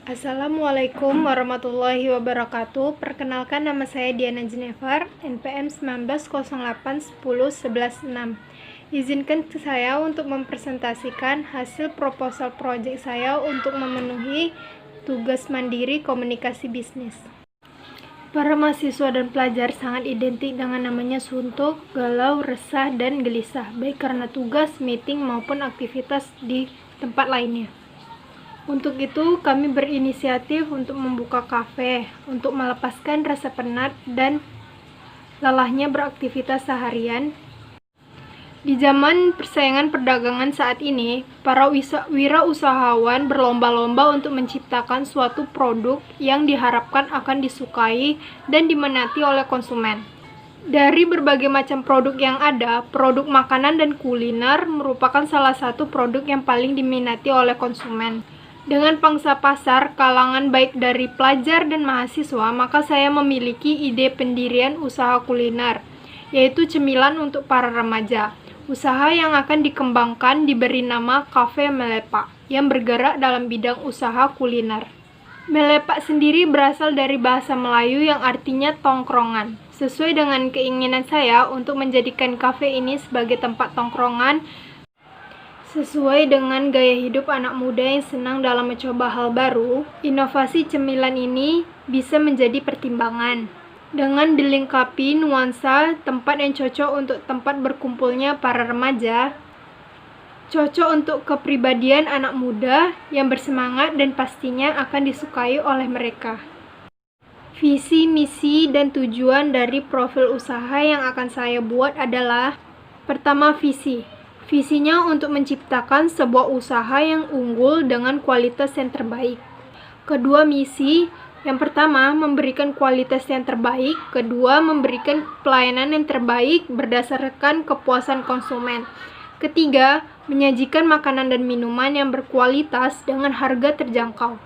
Assalamualaikum warahmatullahi wabarakatuh. Perkenalkan, nama saya Diana Jenever, NPM 1908101106. Izinkan saya untuk mempresentasikan hasil proposal proyek saya untuk memenuhi tugas mandiri komunikasi bisnis. Para mahasiswa dan pelajar sangat identik dengan namanya suntuk, galau, resah, dan gelisah, baik karena tugas, meeting, maupun aktivitas di tempat lainnya. Untuk itu, kami berinisiatif untuk membuka kafe, untuk melepaskan rasa penat dan lelahnya beraktivitas seharian. Di zaman persaingan perdagangan saat ini, para wirausahawan berlomba-lomba untuk menciptakan suatu produk yang diharapkan akan disukai dan diminati oleh konsumen. Dari berbagai macam produk yang ada, produk makanan dan kuliner merupakan salah satu produk yang paling diminati oleh konsumen. Dengan pangsa pasar kalangan baik dari pelajar dan mahasiswa, maka saya memiliki ide pendirian usaha kuliner, yaitu cemilan untuk para remaja. Usaha yang akan dikembangkan diberi nama Cafe Melepak, yang bergerak dalam bidang usaha kuliner. Melepak sendiri berasal dari bahasa Melayu yang artinya tongkrongan. Sesuai dengan keinginan saya untuk menjadikan kafe ini sebagai tempat tongkrongan, sesuai dengan gaya hidup anak muda yang senang dalam mencoba hal baru, inovasi cemilan ini bisa menjadi pertimbangan. Dengan dilengkapi nuansa tempat yang cocok untuk tempat berkumpulnya para remaja, cocok untuk kepribadian anak muda yang bersemangat dan pastinya akan disukai oleh mereka. Visi, misi, dan tujuan dari profil usaha yang akan saya buat adalah: pertama, visi. Visinya untuk menciptakan sebuah usaha yang unggul dengan kualitas yang terbaik. Kedua, misi. Yang pertama, memberikan kualitas yang terbaik. Kedua, memberikan pelayanan yang terbaik berdasarkan kepuasan konsumen. Ketiga, menyajikan makanan dan minuman yang berkualitas dengan harga terjangkau.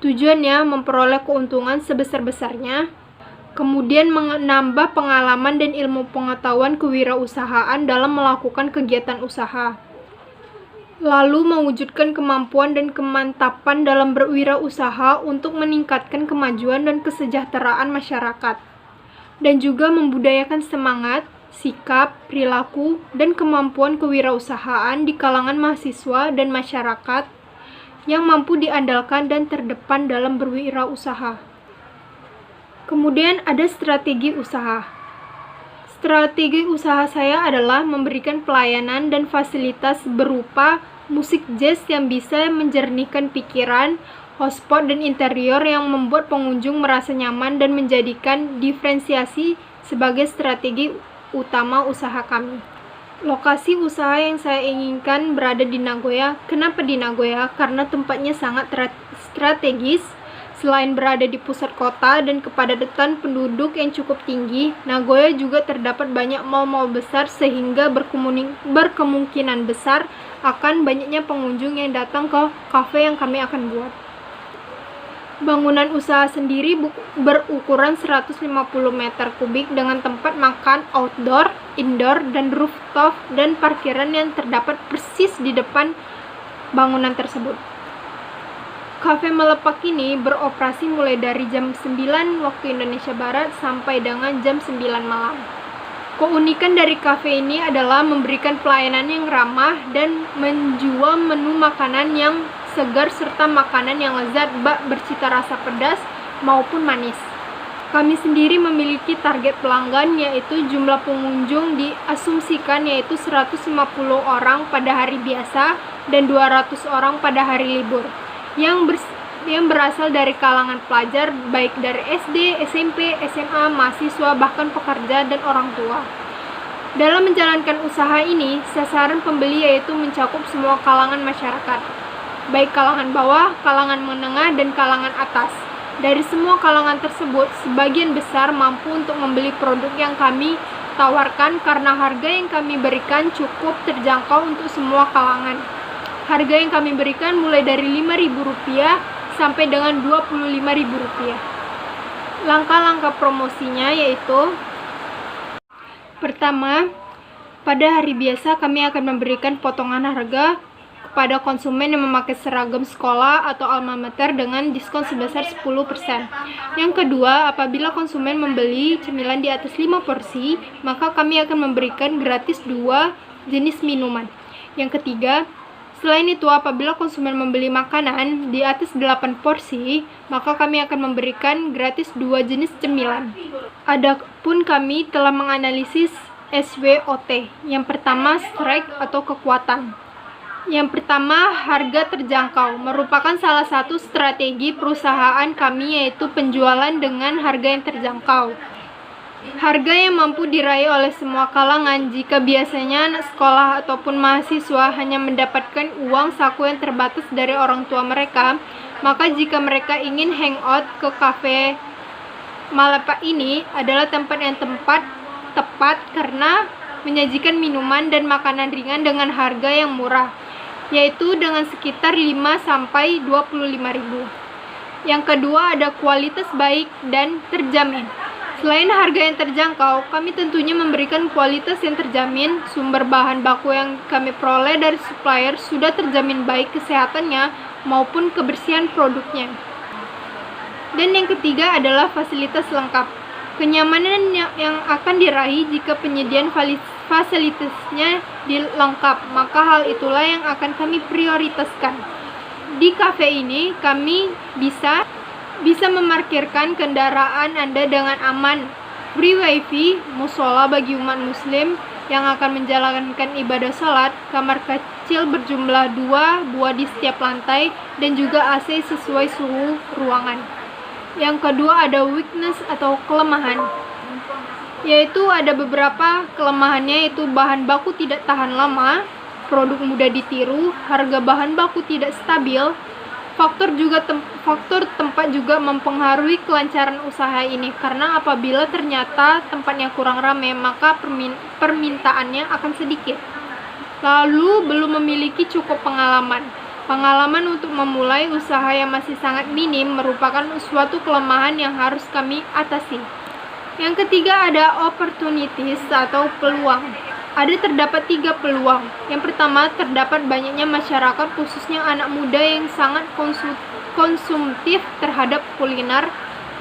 Tujuannya memperoleh keuntungan sebesar-besarnya. Kemudian menambah pengalaman dan ilmu pengetahuan kewirausahaan dalam melakukan kegiatan usaha. Lalu mewujudkan kemampuan dan kemantapan dalam berwirausaha untuk meningkatkan kemajuan dan kesejahteraan masyarakat. Dan juga membudayakan semangat, sikap, perilaku, dan kemampuan kewirausahaan di kalangan mahasiswa dan masyarakat yang mampu diandalkan dan terdepan dalam berwirausaha. Kemudian ada strategi usaha. Strategi usaha saya adalah memberikan pelayanan dan fasilitas berupa musik jazz yang bisa menjernihkan pikiran, hotspot dan interior yang membuat pengunjung merasa nyaman dan menjadikan diferensiasi sebagai strategi utama usaha kami. Lokasi usaha yang saya inginkan berada di Nagoya. Kenapa di Nagoya? Karena tempatnya sangat strategis. Selain berada di pusat kota dan kepadatan penduduk yang cukup tinggi, Nagoya juga terdapat banyak mal-mal besar sehingga berkemungkinan besar akan banyaknya pengunjung yang datang ke kafe yang kami akan buat. Bangunan usaha sendiri berukuran 150 meter kubik dengan tempat makan outdoor, indoor, dan rooftop dan parkiran yang terdapat persis di depan bangunan tersebut. Cafe Melepak ini beroperasi mulai dari jam 9 waktu Indonesia Barat sampai dengan jam 9 malam. Keunikan dari cafe ini adalah memberikan pelayanan yang ramah dan menjual menu makanan yang segar serta makanan yang lezat baik bercita rasa pedas maupun manis. Kami sendiri memiliki target pelanggan, yaitu jumlah pengunjung diasumsikan yaitu 150 orang pada hari biasa dan 200 orang pada hari libur, yang berasal dari kalangan pelajar baik dari SD, SMP, SMA, mahasiswa, bahkan pekerja dan orang tua. Dalam menjalankan usaha ini, sasaran pembeli yaitu mencakup semua kalangan masyarakat, baik kalangan bawah, kalangan menengah, dan kalangan atas. Dari semua kalangan tersebut, sebagian besar mampu untuk membeli produk yang kami tawarkan karena harga yang kami berikan cukup terjangkau untuk semua kalangan. Harga yang kami berikan mulai dari Rp5.000 sampai dengan Rp25.000. Langkah-langkah promosinya yaitu: pertama, pada hari biasa kami akan memberikan potongan harga kepada konsumen yang memakai seragam sekolah atau alma mater dengan diskon sebesar 10%. Yang kedua, apabila konsumen membeli cemilan di atas 5 porsi, maka kami akan memberikan gratis 2 jenis minuman. Yang ketiga, selain itu apabila konsumen membeli makanan di atas 8 porsi, maka kami akan memberikan gratis 2 jenis cemilan. Adapun kami telah menganalisis SWOT. Yang pertama, strike atau kekuatan. Yang pertama, harga terjangkau merupakan salah satu strategi perusahaan kami, yaitu penjualan dengan harga yang terjangkau. Harga yang mampu diraih oleh semua kalangan. Jika biasanya anak sekolah ataupun mahasiswa hanya mendapatkan uang saku yang terbatas dari orang tua mereka, maka jika mereka ingin hangout ke kafe Malapa ini adalah tempat yang tepat karena menyajikan minuman dan makanan ringan dengan harga yang murah, yaitu dengan sekitar 5-25 ribu. Yang kedua, ada kualitas baik dan terjamin. Selain harga yang terjangkau, kami tentunya memberikan kualitas yang terjamin. Sumber bahan baku yang kami peroleh dari supplier sudah terjamin baik kesehatannya maupun kebersihan produknya. Dan yang ketiga adalah fasilitas lengkap. Kenyamanan yang akan diraih jika penyediaan fasilitasnya lengkap, maka hal itulah yang akan kami prioritaskan. Di kafe ini, kami bisa memarkirkan kendaraan Anda dengan aman, free wifi, musola bagi umat muslim yang akan menjalankan ibadah salat, kamar kecil berjumlah 2 buah di setiap lantai, dan juga AC sesuai suhu ruangan. Yang kedua, ada weakness atau kelemahan, yaitu ada beberapa kelemahannya, yaitu bahan baku tidak tahan lama, produk mudah ditiru, harga bahan baku tidak stabil. Faktor tempat juga mempengaruhi kelancaran usaha ini, karena apabila ternyata tempatnya kurang ramai, maka permintaannya akan sedikit. Lalu, belum memiliki cukup pengalaman. Pengalaman untuk memulai usaha yang masih sangat minim merupakan suatu kelemahan yang harus kami atasi. Yang ketiga, ada opportunities atau peluang. Terdapat 3 peluang. Yang pertama, terdapat banyaknya masyarakat, khususnya anak muda yang sangat konsumtif terhadap kuliner.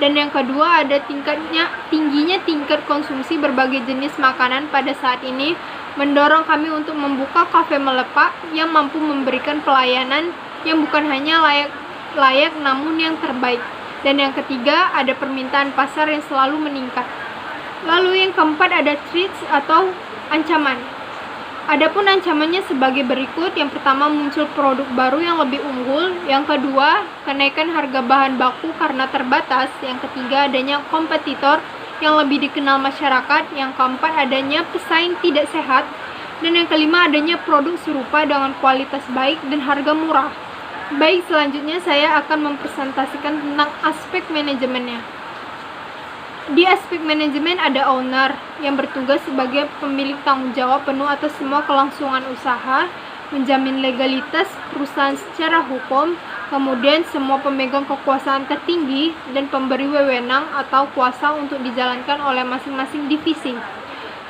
Dan yang kedua, ada tingginya tingkat konsumsi berbagai jenis makanan pada saat ini, mendorong kami untuk membuka kafe melepak yang mampu memberikan pelayanan yang bukan hanya layak namun yang terbaik. Dan yang ketiga, ada permintaan pasar yang selalu meningkat. Lalu yang keempat, ada threats atau ancaman. Adapun ancamannya sebagai berikut. Yang pertama, muncul produk baru yang lebih unggul. Yang kedua, kenaikan harga bahan baku karena terbatas. Yang ketiga, adanya kompetitor yang lebih dikenal masyarakat. Yang keempat, adanya pesaing tidak sehat. Dan yang kelima, adanya produk serupa dengan kualitas baik dan harga murah. Baik, selanjutnya saya akan mempresentasikan tentang aspek manajemennya. Di aspek manajemen ada owner yang bertugas sebagai pemilik tanggung jawab penuh atas semua kelangsungan usaha, menjamin legalitas perusahaan secara hukum, kemudian semua pemegang kekuasaan tertinggi dan pemberi wewenang atau kuasa untuk dijalankan oleh masing-masing divisi.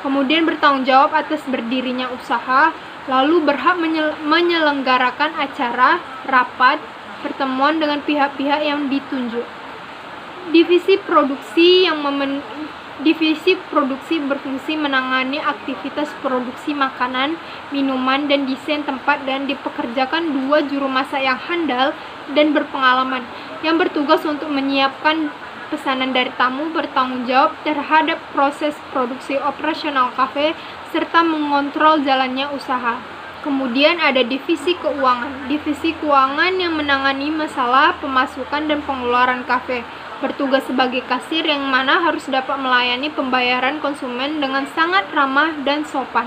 Kemudian bertanggung jawab atas berdirinya usaha, lalu berhak menyelenggarakan acara, rapat, pertemuan dengan pihak-pihak yang ditunjuk. Divisi produksi berfungsi menangani aktivitas produksi makanan, minuman, dan desain tempat, dan dipekerjakan 2 juru masak yang handal dan berpengalaman yang bertugas untuk menyiapkan pesanan dari tamu, bertanggung jawab terhadap proses produksi operasional kafe, serta mengontrol jalannya usaha. Kemudian ada divisi keuangan. Divisi keuangan yang menangani masalah pemasukan dan pengeluaran kafe, bertugas sebagai kasir yang mana harus dapat melayani pembayaran konsumen dengan sangat ramah dan sopan.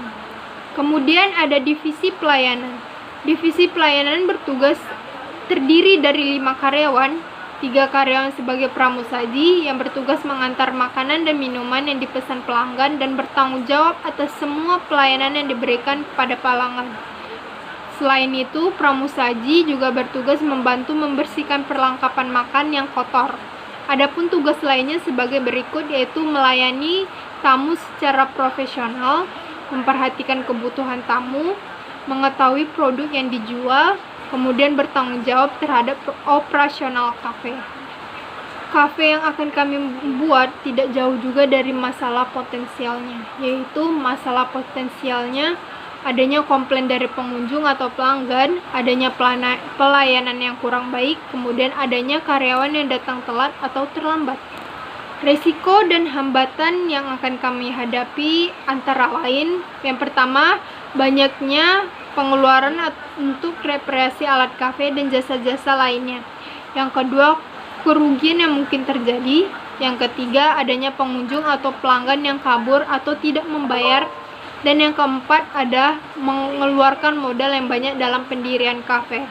Kemudian ada divisi pelayanan. Divisi pelayanan bertugas terdiri dari 5 karyawan, 3 karyawan sebagai pramusaji yang bertugas mengantar makanan dan minuman yang dipesan pelanggan dan bertanggung jawab atas semua pelayanan yang diberikan kepada pelanggan. Selain itu, pramusaji juga bertugas membantu membersihkan perlengkapan makan yang kotor. Adapun tugas lainnya sebagai berikut, yaitu melayani tamu secara profesional, memperhatikan kebutuhan tamu, mengetahui produk yang dijual, kemudian bertanggung jawab terhadap operasional kafe. Kafe yang akan kami buat tidak jauh juga dari masalah potensialnya, yaitu masalah potensialnya adanya komplain dari pengunjung atau pelanggan, adanya pelayanan yang kurang baik, kemudian adanya karyawan yang datang telat atau terlambat. Risiko dan hambatan yang akan kami hadapi antara lain, yang pertama, banyaknya pengeluaran untuk reparasi alat kafe dan jasa-jasa lainnya. Yang kedua, kerugian yang mungkin terjadi. Yang ketiga, adanya pengunjung atau pelanggan yang kabur atau tidak membayar. Dan yang keempat, ada mengeluarkan modal yang banyak dalam pendirian kafe.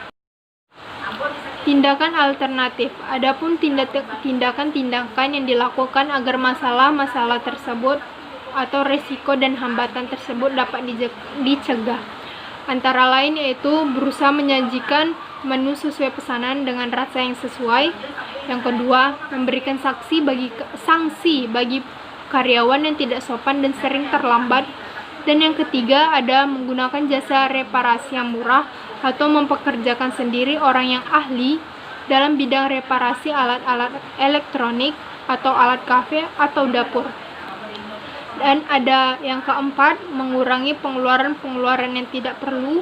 Tindakan alternatif. Adapun tindakan-tindakan yang dilakukan agar masalah-masalah tersebut atau risiko dan hambatan tersebut dapat dicegah. Antara lain yaitu berusaha menyajikan menu sesuai pesanan dengan rasa yang sesuai. Yang kedua, memberikan sanksi bagi karyawan yang tidak sopan dan sering terlambat. Dan yang ketiga, ada menggunakan jasa reparasi yang murah atau mempekerjakan sendiri orang yang ahli dalam bidang reparasi alat-alat elektronik atau alat kafe atau dapur. Dan ada yang keempat, mengurangi pengeluaran yang tidak perlu.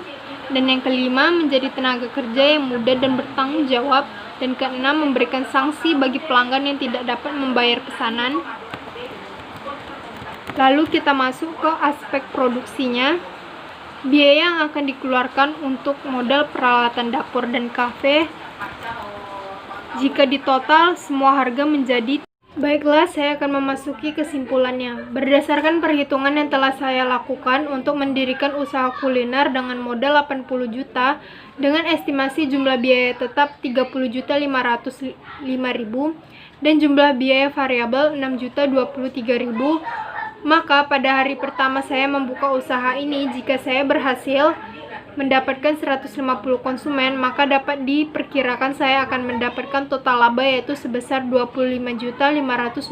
Dan yang kelima, menjadi tenaga kerja yang mudah dan bertanggung jawab. Dan keenam, memberikan sanksi bagi pelanggan yang tidak dapat membayar pesanan. Lalu kita masuk ke aspek produksinya. Biaya yang akan dikeluarkan untuk modal peralatan dapur dan kafe, jika ditotal semua harga menjadi. Baiklah, saya akan memasuki kesimpulannya. Berdasarkan perhitungan yang telah saya lakukan untuk mendirikan usaha kuliner dengan modal 80 juta dengan estimasi jumlah biaya tetap 30.505.000 dan jumlah biaya variabel 6.023.000, maka pada hari pertama saya membuka usaha ini, jika saya berhasil mendapatkan 150 konsumen, maka dapat diperkirakan saya akan mendapatkan total laba yaitu sebesar 25.522.000.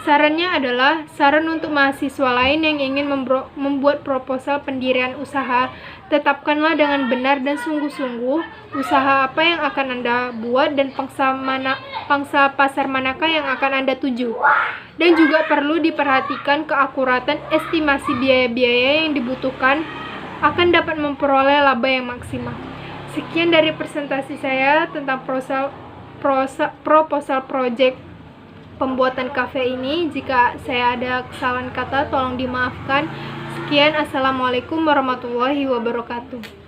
Sarannya adalah saran untuk mahasiswa lain yang ingin membuat proposal pendirian usaha. Tetapkanlah dengan benar dan sungguh-sungguh usaha apa yang akan Anda buat dan pangsa pasar manakah yang akan Anda tuju. Dan juga perlu diperhatikan keakuratan estimasi biaya-biaya yang dibutuhkan akan dapat memperoleh laba yang maksimal. Sekian dari presentasi saya tentang proposal project pembuatan kafe ini. Jika saya ada kesalahan kata, tolong dimaafkan. Sekian, assalamualaikum warahmatullahi wabarakatuh.